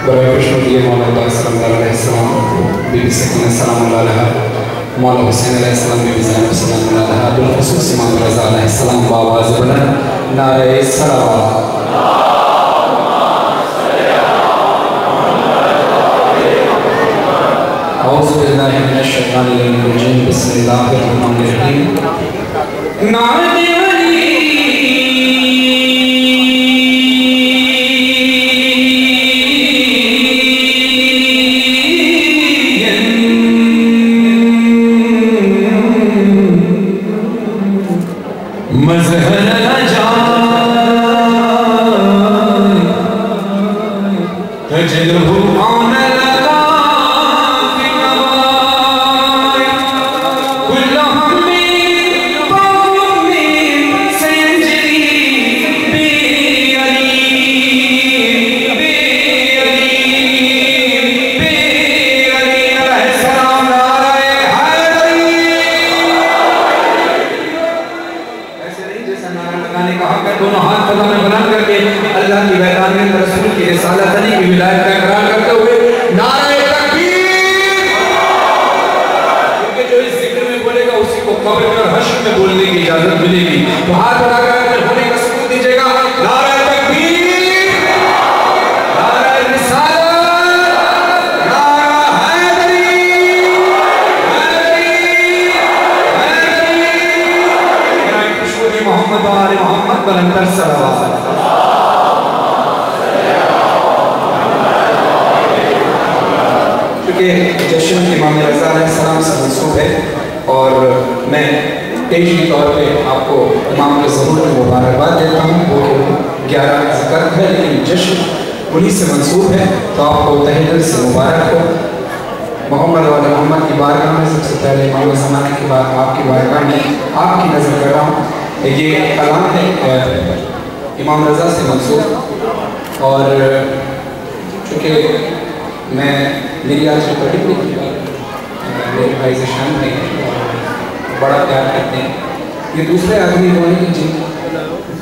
बराए खुशनुदी मौला सलाम बीबी सकीना सलाम अलैहा, मौला हुसैन अलैहिस्सलाम, बीबी ज़ैनब सलाम अलैहा, बिलखुसूस इमाम रज़ा अलैहिस्सलाम बावाज़ बुलंद नारे सलावत। औज़ु बिल्लाहि मिनश शैतानिर रजीम, बिस्मिल्लाहिर रहमानिर रहीम। नारे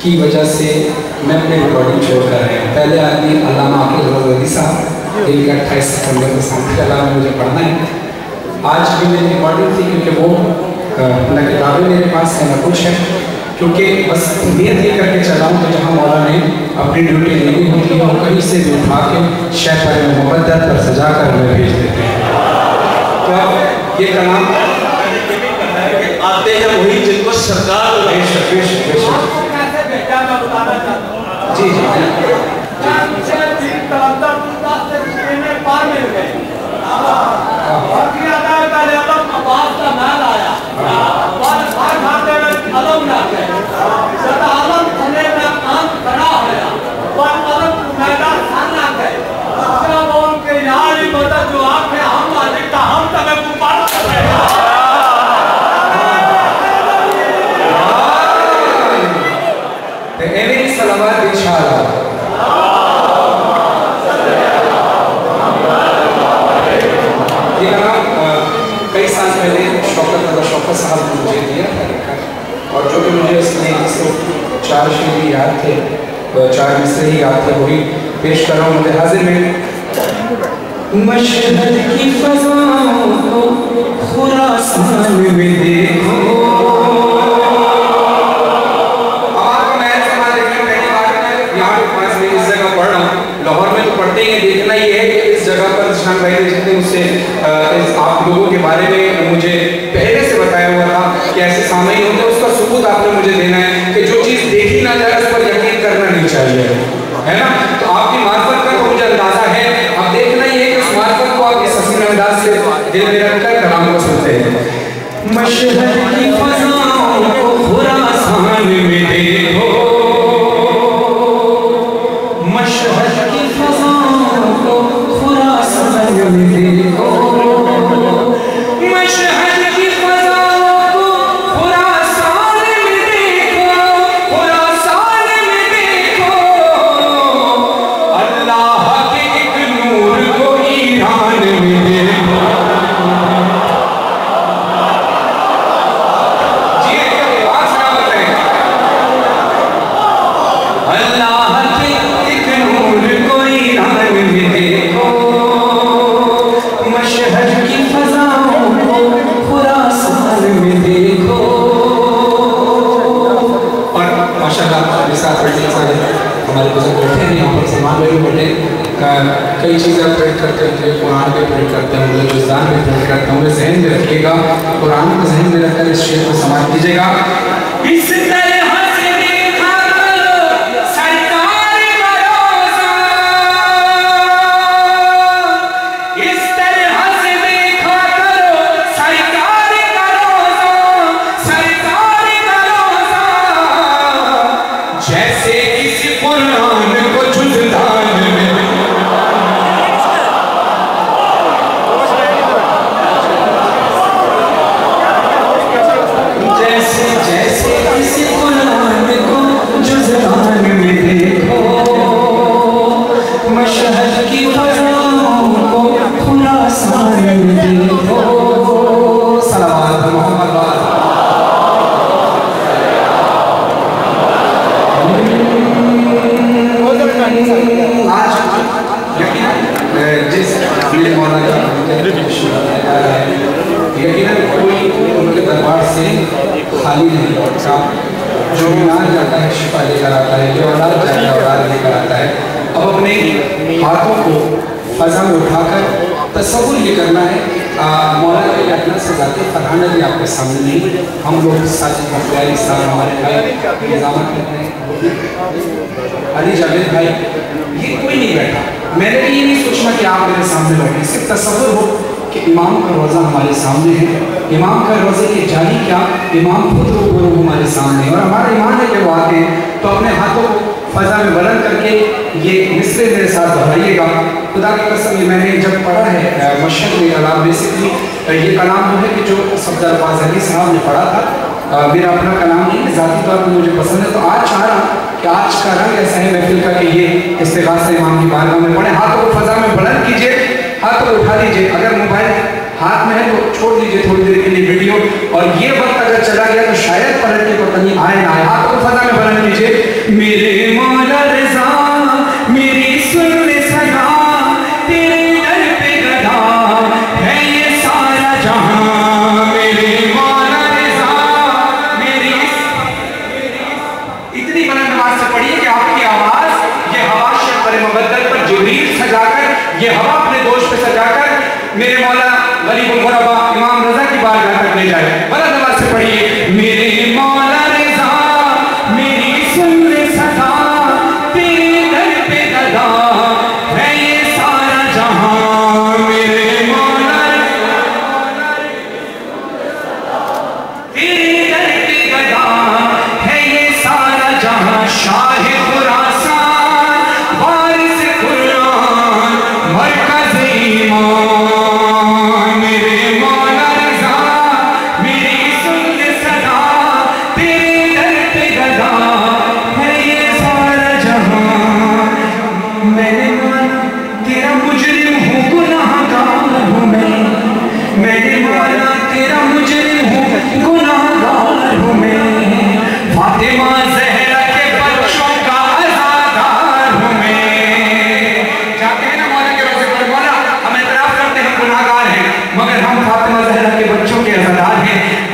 की वजह से मैं अपने रिकॉर्डिंग छोड़ कर रहे हैं। पहले आदमी अल्लामा आकिल रज़वी साहब, इनका 28 सितंबर को शांति अल्लाह मुझे पढ़ना है। आज भी मेरी रिकॉर्डिंग थी क्योंकि वो न किताबें मेरे पास है न कुछ है, क्योंकि बस नियत ये करके चला हूँ कि जहाँ मौला ने अपनी ड्यूटी लेनी होती है और कहीं से भी उठा के शेख पर मुक़द्दर पर सजा कर हमें भेज देते हैं। तो अब ये कलाम आते हैं वही जिनको सरकार जी जी और जो भी मुझे इसमें 4 शेर ही याद थे, 4 मिसरे ही याद थे, वही पेश कर रहा हूँ। मुझे हाजिर में मशहद की फ़ज़ाओं को खुरासान में देखो। आपको मैं ऐसा देखना पहली बार मैं यहाँ पास में इस जगह पढ़ रहा हूँ। लाहौर में तो पढ़ते ही देखना ये है कि इस जगह पर शान भाई ने जितने मुझसे आप लोगों के बारे में मुझे पहले से बताया हुआ था कि ऐसे सामने होते हैं, उसका सबूत आपने मुझे देना है कि जो चीज़ देखी ना जाए उस पर यकीन करना नहीं चाहिए, है ना। तो आपकी मार्फत का तो मुझे अंदाजा है, अब देखना ये है कि उस मार्फत को आप इस हसीन अंदाज से दिल में रखकर कलाम को सुनते हैं। मशहद की फ़ज़ाओं को खुरासान में देखो, मशहद की फ़ज़ाओं को खुरासान में देखो, हमारे बुजुर्ग बैठे हैं यहाँ पर, सलमान भाई भी बैठे, कई चीज़ें प्रिंट करते हैं, कुरान पे प्रिंट करते हैं, बलूचिस्तान पे प्रिंट करते हैं, उन्हें जहन में रखिएगा, कुरान को जहन में रखकर इस शेर को समाप्त कीजिएगा। इस तरह से देखा करो सरकार का रोज़ा, इस तरह से देखा करो सरकार का रोज़ा, सरकार का रोज़ा, जैसे किसी कुरान को जुज़दान में, जैसे जैसे किसी कुरान को जुज़दान में देखो, मशहद की फज़ाओं को खुरासान में देखो। सलावत मोहम्मद आज जिस मेरे मौला का यकीनन कोई उनके दरबार से खाली नहीं लौटता। जो बीमार जाता है शिफा लेकर आता है, जो औलाद जाता है औलाद लेकर आता है। अब अपने हाथों को फजा में उठाकर तसव्वुर ये करना है, मौला के अदना से जाते फरहाना भी आपके सामने नहीं, हम लोग साजिद मुख्तारी साहब हमारे भाई निजामत करते हैं, अली जावेद भाई, ये कोई नहीं बैठा। मैंने भी ये नहीं सोचना कि आप मेरे सामने बैठे, सिर्फ तसव्वुर हो कि इमाम का रोज़ा हमारे सामने है, इमाम का रोज़े की जाली क्या, इमाम खुद रूबरू हमारे सामने है, और हमारा ईमान है कि वो आते हैं। तो अपने हाथों को फ़ज़ा में बुलंद करके ये मिसरे मेरे साथ दोहराइएगा। खुदा की कसम ये मैंने जब पढ़ा है मशहद में कलाम, बेसिकली ये कलाम जो है कि जो सफदर अब्बास अली साहब ने पढ़ा था, मेरा अपना कलाम नहीं, ज़ाती तौर पर मुझे पसंद है, तो आज चाह रहा कि आज का रंग ऐसा है महफिल का कि ये इस्तिग़ासा इमाम की बारगाह में पढ़े। हाथों को फ़ज़ा में बुलंद कीजिए, हाथ को उठा लीजिए, अगर मोबाइल हाथ में है तो छोड़ दीजिए थोड़ी देर के लिए वीडियो, और ये वक्त अगर चला गया तो शायद पलट के पता नहीं आए ना आए। हाथ को फजा में बुलंद कीजिए। मेरे मौला रज़ा मेरी सुन ले सदा, तेरे दर पे गदा है ये सारा जहां, मेरे मौला रज़ा मेरी, इतनी बुलंद आवाज से पढ़िए कि आपकी आवाज ये हवा शब्द मुबद्दल पर जिब्रील सजाकर, ये हवा अपने दोष पे सजाकर मेरे मौला गरीब मुरबा इमाम रज़ा की बारगाह तक ले जाए। बुलंद आवाज से पढ़िए। मेरे मौला रज़ा मेरी सुन ले सदा, तेरे दर पे गदा है ये सारा जहां, मेरे मौला तेरे दर पे गदा है ये सारा जहां, शाह खुरासान वारिस कुरान मरकज़ ईमान,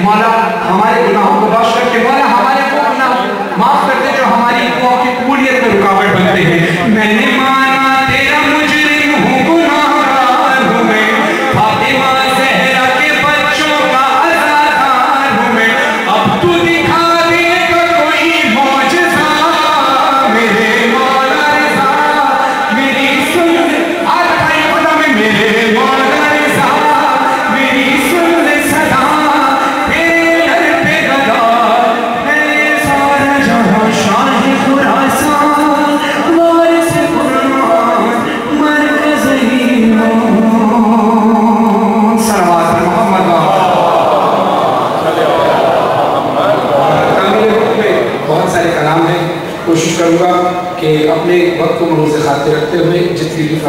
मौला हमारे गुनाहों को बख्श करके, मौला हमारे को गुनाह माफ कर दे जो हमारी दुआओं की कबूलियत में रुकावट बनते हैं। मैंने माना तेरा मुजरिम हूँ, गुनाहगार हूँ मैं, फातिमा ज़हरा के बच्चों का अज़ादार हूँ मैं, अब तू दिखा दे तो कोई मौजज़ा, मेरे मौला रज़ा मेरी सुन ले, आज भाई खुदा में मेरे मौला रज़ा मेरी सुन ले सदा, कोशिश करूँगा कि अपने वक्त को मरूज़ खातिर रखते हुए जितनी भी